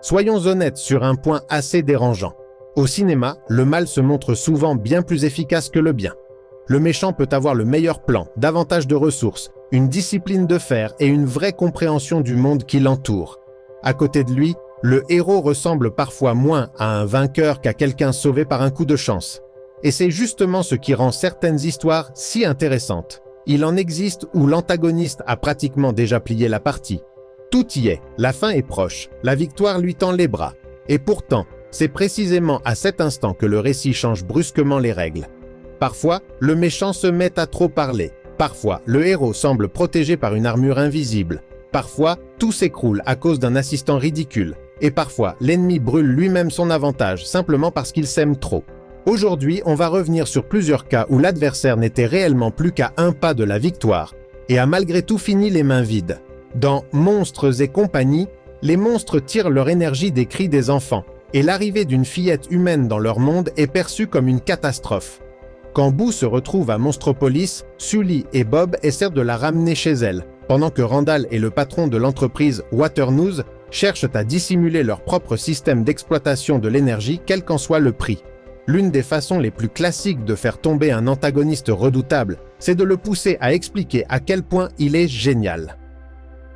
Soyons honnêtes sur un point assez dérangeant. Au cinéma, le mal se montre souvent bien plus efficace que le bien. Le méchant peut avoir le meilleur plan, davantage de ressources, une discipline de fer et une vraie compréhension du monde qui l'entoure. À côté de lui, le héros ressemble parfois moins à un vainqueur qu'à quelqu'un sauvé par un coup de chance. Et c'est justement ce qui rend certaines histoires si intéressantes. Il en existe où l'antagoniste a pratiquement déjà plié la partie. Tout y est, la fin est proche, la victoire lui tend les bras. Et pourtant, c'est précisément à cet instant que le récit change brusquement les règles. Parfois, le méchant se met à trop parler. Parfois, le héros semble protégé par une armure invisible. Parfois, tout s'écroule à cause d'un assistant ridicule. Et parfois, l'ennemi brûle lui-même son avantage simplement parce qu'il s'aime trop. Aujourd'hui, on va revenir sur plusieurs cas où l'adversaire n'était réellement plus qu'à un pas de la victoire et a malgré tout fini les mains vides. Dans Monstres et compagnie, les monstres tirent leur énergie des cris des enfants et l'arrivée d'une fillette humaine dans leur monde est perçue comme une catastrophe. Quand Boo se retrouve à Monstropolis, Sully et Bob essaient de la ramener chez elle, pendant que Randall et le patron de l'entreprise Waternoose cherchent à dissimuler leur propre système d'exploitation de l'énergie, quel qu'en soit le prix. L'une des façons les plus classiques de faire tomber un antagoniste redoutable, c'est de le pousser à expliquer à quel point il est génial.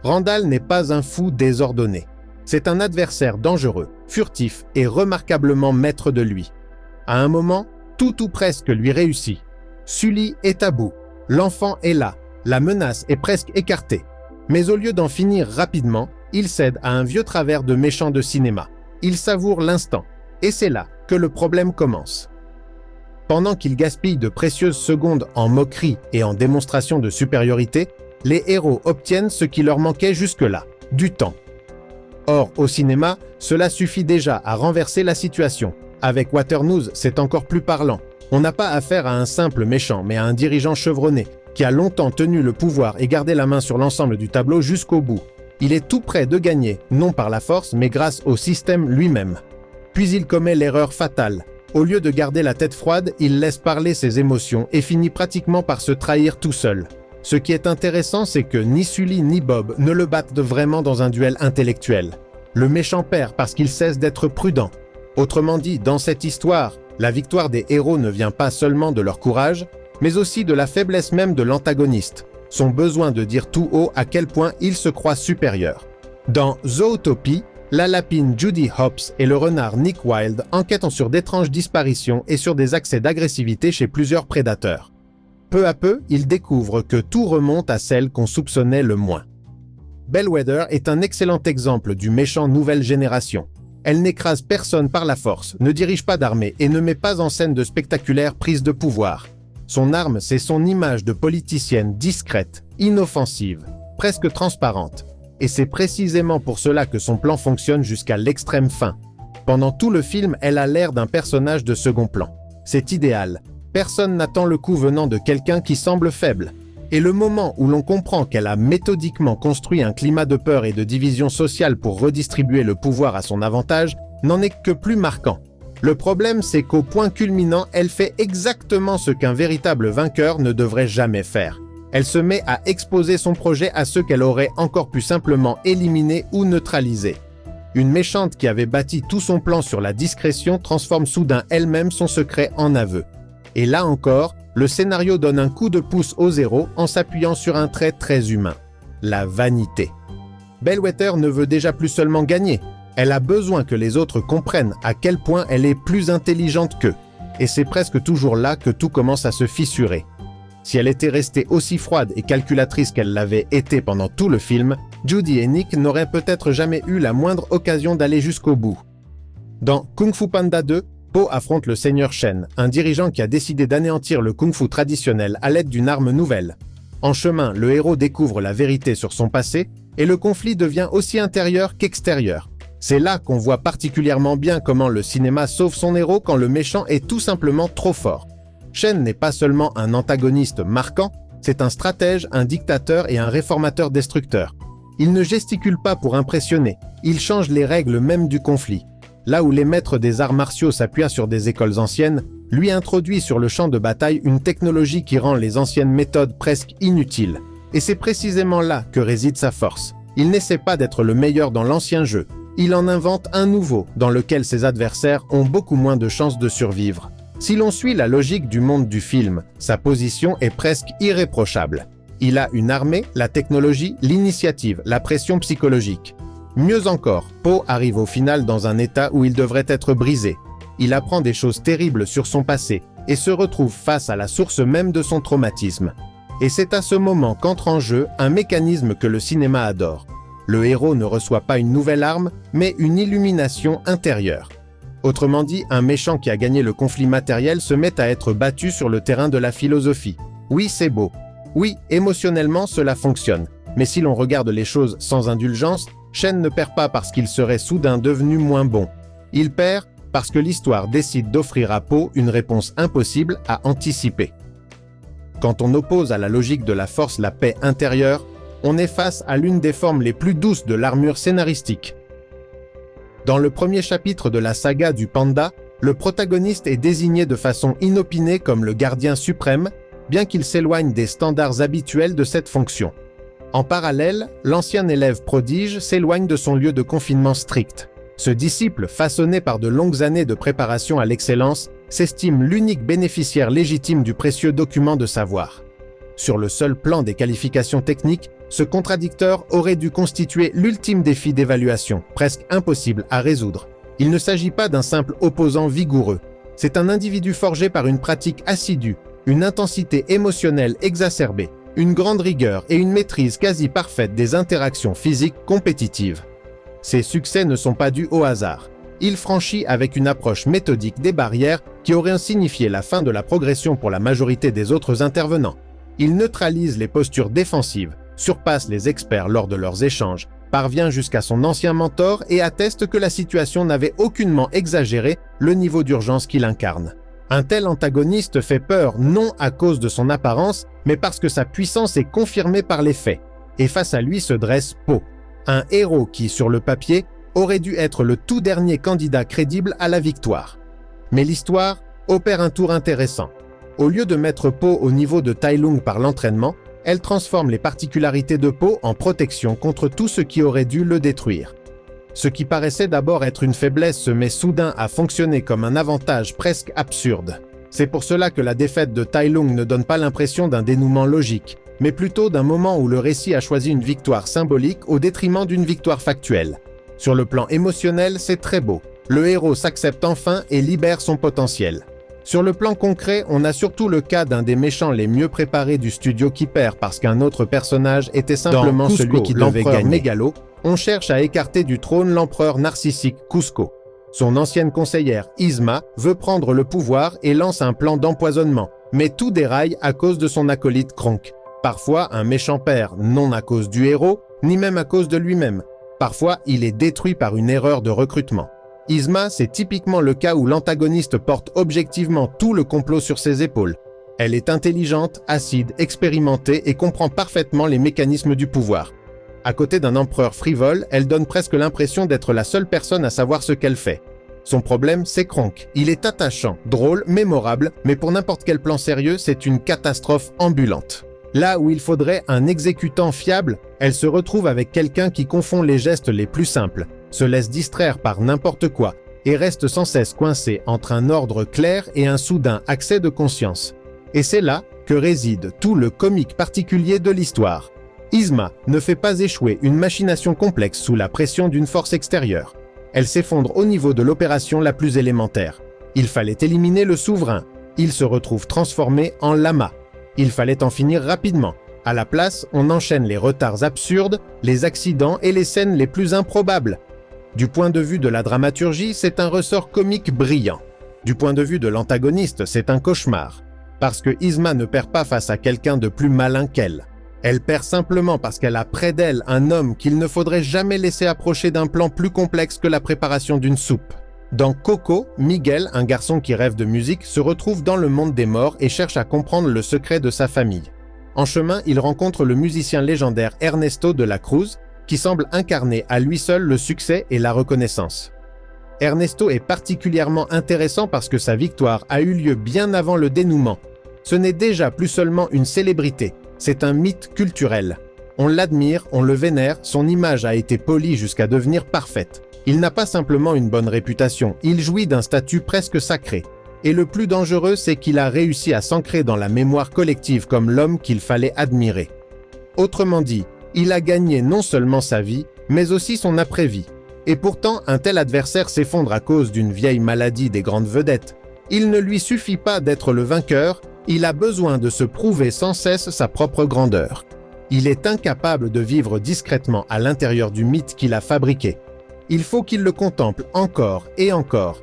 Randall n'est pas un fou désordonné. C'est un adversaire dangereux, furtif et remarquablement maître de lui. À un moment, tout ou presque lui réussit. Sully est à bout. L'enfant est là. La menace est presque écartée. Mais au lieu d'en finir rapidement, il cède à un vieux travers de méchant de cinéma. Il savoure l'instant. Et c'est là que le problème commence. Pendant qu'il gaspille de précieuses secondes en moquerie et en démonstration de supériorité, les héros obtiennent ce qui leur manquait jusque-là, du temps. Or, au cinéma, cela suffit déjà à renverser la situation. Avec Waternoose, c'est encore plus parlant. On n'a pas affaire à un simple méchant, mais à un dirigeant chevronné, qui a longtemps tenu le pouvoir et gardé la main sur l'ensemble du tableau jusqu'au bout. Il est tout près de gagner, non par la force, mais grâce au système lui-même. Puis il commet l'erreur fatale. Au lieu de garder la tête froide, il laisse parler ses émotions et finit pratiquement par se trahir tout seul. Ce qui est intéressant, c'est que ni Sully ni Bob ne le battent vraiment dans un duel intellectuel. Le méchant perd parce qu'il cesse d'être prudent. Autrement dit, dans cette histoire, la victoire des héros ne vient pas seulement de leur courage, mais aussi de la faiblesse même de l'antagoniste, son besoin de dire tout haut à quel point il se croit supérieur. Dans Zootopie, la lapine Judy Hopps et le renard Nick Wilde enquêtent sur d'étranges disparitions et sur des accès d'agressivité chez plusieurs prédateurs. Peu à peu, ils découvrent que tout remonte à celle qu'on soupçonnait le moins. Bellwether est un excellent exemple du méchant nouvelle génération. Elle n'écrase personne par la force, ne dirige pas d'armée et ne met pas en scène de spectaculaires prises de pouvoir. Son arme, c'est son image de politicienne discrète, inoffensive, presque transparente. Et c'est précisément pour cela que son plan fonctionne jusqu'à l'extrême fin. Pendant tout le film, elle a l'air d'un personnage de second plan. C'est idéal. Personne n'attend le coup venant de quelqu'un qui semble faible. Et le moment où l'on comprend qu'elle a méthodiquement construit un climat de peur et de division sociale pour redistribuer le pouvoir à son avantage, n'en est que plus marquant. Le problème, c'est qu'au point culminant, elle fait exactement ce qu'un véritable vainqueur ne devrait jamais faire. Elle se met à exposer son projet à ceux qu'elle aurait encore plus simplement éliminés ou neutralisés. Une méchante qui avait bâti tout son plan sur la discrétion transforme soudain elle-même son secret en aveu. Et là encore, le scénario donne un coup de pouce au zéro en s'appuyant sur un trait très humain, la vanité. Bellwether ne veut déjà plus seulement gagner, elle a besoin que les autres comprennent à quel point elle est plus intelligente qu'eux. Et c'est presque toujours là que tout commence à se fissurer. Si elle était restée aussi froide et calculatrice qu'elle l'avait été pendant tout le film, Judy et Nick n'auraient peut-être jamais eu la moindre occasion d'aller jusqu'au bout. Dans Kung Fu Panda 2, Po affronte le seigneur Shen, un dirigeant qui a décidé d'anéantir le kung-fu traditionnel à l'aide d'une arme nouvelle. En chemin, le héros découvre la vérité sur son passé et le conflit devient aussi intérieur qu'extérieur. C'est là qu'on voit particulièrement bien comment le cinéma sauve son héros quand le méchant est tout simplement trop fort. Shen n'est pas seulement un antagoniste marquant, c'est un stratège, un dictateur et un réformateur destructeur. Il ne gesticule pas pour impressionner, il change les règles même du conflit. Là où les maîtres des arts martiaux s'appuient sur des écoles anciennes, lui introduit sur le champ de bataille une technologie qui rend les anciennes méthodes presque inutiles. Et c'est précisément là que réside sa force. Il n'essaie pas d'être le meilleur dans l'ancien jeu. il en invente un nouveau dans lequel ses adversaires ont beaucoup moins de chances de survivre. Si l'on suit la logique du monde du film, sa position est presque irréprochable. Il a une armée, la technologie, l'initiative, la pression psychologique. Mieux encore, Poe arrive au final dans un état où il devrait être brisé. Il apprend des choses terribles sur son passé et se retrouve face à la source même de son traumatisme. Et c'est à ce moment qu'entre en jeu un mécanisme que le cinéma adore. Le héros ne reçoit pas une nouvelle arme, mais une illumination intérieure. Autrement dit, un méchant qui a gagné le conflit matériel se met à être battu sur le terrain de la philosophie. Oui, c'est beau. Oui, émotionnellement, cela fonctionne. Mais si l'on regarde les choses sans indulgence, Shen ne perd pas parce qu'il serait soudain devenu moins bon. Il perd parce que l'histoire décide d'offrir à Poe une réponse impossible à anticiper. Quand on oppose à la logique de la force la paix intérieure, on est face à l'une des formes les plus douces de l'armure scénaristique. Dans le premier chapitre de la saga du panda, le protagoniste est désigné de façon inopinée comme le gardien suprême, bien qu'il s'éloigne des standards habituels de cette fonction. En parallèle, l'ancien élève prodige s'éloigne de son lieu de confinement strict. Ce disciple, façonné par de longues années de préparation à l'excellence, s'estime l'unique bénéficiaire légitime du précieux document de savoir. Sur le seul plan des qualifications techniques, ce contradicteur aurait dû constituer l'ultime défi d'évaluation, presque impossible à résoudre. Il ne s'agit pas d'un simple opposant vigoureux. C'est un individu forgé par une pratique assidue, une intensité émotionnelle exacerbée, une grande rigueur et une maîtrise quasi parfaite des interactions physiques compétitives. Ses succès ne sont pas dus au hasard. Il franchit avec une approche méthodique des barrières qui auraient signifié la fin de la progression pour la majorité des autres intervenants. Il neutralise les postures défensives, surpasse les experts lors de leurs échanges, parvient jusqu'à son ancien mentor et atteste que la situation n'avait aucunement exagéré le niveau d'urgence qu'il incarne. Un tel antagoniste fait peur non à cause de son apparence, mais parce que sa puissance est confirmée par les faits. Et face à lui se dresse Poe, un héros qui, sur le papier, aurait dû être le tout dernier candidat crédible à la victoire. Mais l'histoire opère un tour intéressant. Au lieu de mettre Poe au niveau de Tai Lung par l'entraînement, elle transforme les particularités de Poe en protection contre tout ce qui aurait dû le détruire. Ce qui paraissait d'abord être une faiblesse se met soudain à fonctionner comme un avantage presque absurde. C'est pour cela que la défaite de Tai Lung ne donne pas l'impression d'un dénouement logique, mais plutôt d'un moment où le récit a choisi une victoire symbolique au détriment d'une victoire factuelle. Sur le plan émotionnel, c'est très beau. Le héros s'accepte enfin et libère son potentiel. Sur le plan concret, on a surtout le cas d'un des méchants les mieux préparés du studio qui perd parce qu'un autre personnage était simplement celui qui devait gagner. Mégalo, on cherche à écarter du trône l'empereur narcissique Kuzco. Son ancienne conseillère, Yzma, veut prendre le pouvoir et lance un plan d'empoisonnement, mais tout déraille à cause de son acolyte Kronk. Parfois, un méchant perd, non à cause du héros, ni même à cause de lui-même. Parfois, il est détruit par une erreur de recrutement. Yzma, c'est typiquement le cas où l'antagoniste porte objectivement tout le complot sur ses épaules. Elle est intelligente, acide, expérimentée et comprend parfaitement les mécanismes du pouvoir. À côté d'un empereur frivole, elle donne presque l'impression d'être la seule personne à savoir ce qu'elle fait. Son problème, c'est Kronk. Il est attachant, drôle, mémorable, mais pour n'importe quel plan sérieux, c'est une catastrophe ambulante. Là où il faudrait un exécutant fiable, elle se retrouve avec quelqu'un qui confond les gestes les plus simples, se laisse distraire par n'importe quoi et reste sans cesse coincé entre un ordre clair et un soudain accès de conscience. Et c'est là que réside tout le comique particulier de l'histoire. Yzma ne fait pas échouer une machination complexe sous la pression d'une force extérieure. Elle s'effondre au niveau de l'opération la plus élémentaire. Il fallait éliminer le souverain. Il se retrouve transformé en lama. Il fallait en finir rapidement. À la place, on enchaîne les retards absurdes, les accidents et les scènes les plus improbables. Du point de vue de la dramaturgie, c'est un ressort comique brillant. Du point de vue de l'antagoniste, c'est un cauchemar. Parce que Yzma ne perd pas face à quelqu'un de plus malin qu'elle. Elle perd simplement parce qu'elle a près d'elle un homme qu'il ne faudrait jamais laisser approcher d'un plan plus complexe que la préparation d'une soupe. Dans Coco, Miguel, un garçon qui rêve de musique, se retrouve dans le monde des morts et cherche à comprendre le secret de sa famille. En chemin, il rencontre le musicien légendaire Ernesto de la Cruz, qui semble incarner à lui seul le succès et la reconnaissance. Ernesto est particulièrement intéressant parce que sa victoire a eu lieu bien avant le dénouement. Ce n'est déjà plus seulement une célébrité, c'est un mythe culturel. On l'admire, on le vénère, son image a été polie jusqu'à devenir parfaite. Il n'a pas simplement une bonne réputation, il jouit d'un statut presque sacré. Et le plus dangereux, c'est qu'il a réussi à s'ancrer dans la mémoire collective comme l'homme qu'il fallait admirer. Autrement dit, il a gagné non seulement sa vie, mais aussi son après-vie. Et pourtant, un tel adversaire s'effondre à cause d'une vieille maladie des grandes vedettes. Il ne lui suffit pas d'être le vainqueur, il a besoin de se prouver sans cesse sa propre grandeur. Il est incapable de vivre discrètement à l'intérieur du mythe qu'il a fabriqué. Il faut qu'il le contemple encore et encore.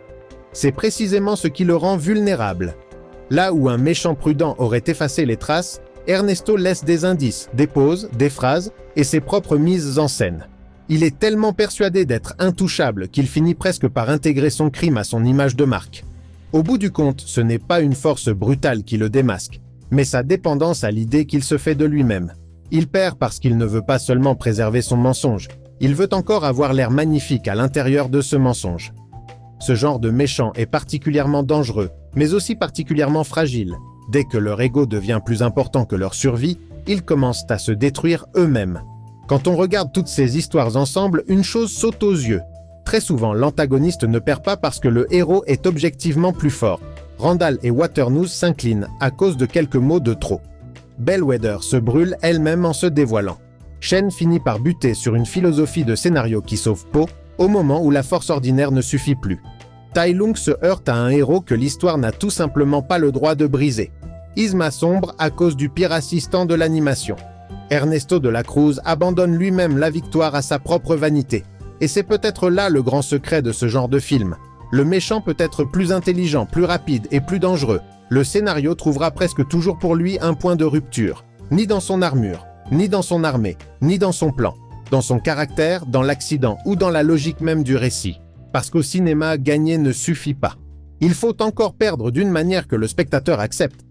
C'est précisément ce qui le rend vulnérable. Là où un méchant prudent aurait effacé les traces, Ernesto laisse des indices, des pauses, des phrases et ses propres mises en scène. Il est tellement persuadé d'être intouchable qu'il finit presque par intégrer son crime à son image de marque. Au bout du compte, ce n'est pas une force brutale qui le démasque, mais sa dépendance à l'idée qu'il se fait de lui-même. Il perd parce qu'il ne veut pas seulement préserver son mensonge, il veut encore avoir l'air magnifique à l'intérieur de ce mensonge. Ce genre de méchant est particulièrement dangereux, mais aussi particulièrement fragile. Dès que leur ego devient plus important que leur survie, ils commencent à se détruire eux-mêmes. Quand on regarde toutes ces histoires ensemble, une chose saute aux yeux. Très souvent, l'antagoniste ne perd pas parce que le héros est objectivement plus fort. Randall et Waternoose s'inclinent à cause de quelques mots de trop. Bellwether se brûle elle-même en se dévoilant. Shen finit par buter sur une philosophie de scénario qui sauve Poe au moment où la force ordinaire ne suffit plus. Tai Lung se heurte à un héros que l'histoire n'a tout simplement pas le droit de briser. Yzma sombre à cause du pire assistant de l'animation. Ernesto de la Cruz abandonne lui-même la victoire à sa propre vanité. Et c'est peut-être là le grand secret de ce genre de film. Le méchant peut être plus intelligent, plus rapide et plus dangereux. Le scénario trouvera presque toujours pour lui un point de rupture. Ni dans son armure, ni dans son armée, ni dans son plan. Dans son caractère, dans l'accident ou dans la logique même du récit. Parce qu'au cinéma, gagner ne suffit pas. Il faut encore perdre d'une manière que le spectateur accepte.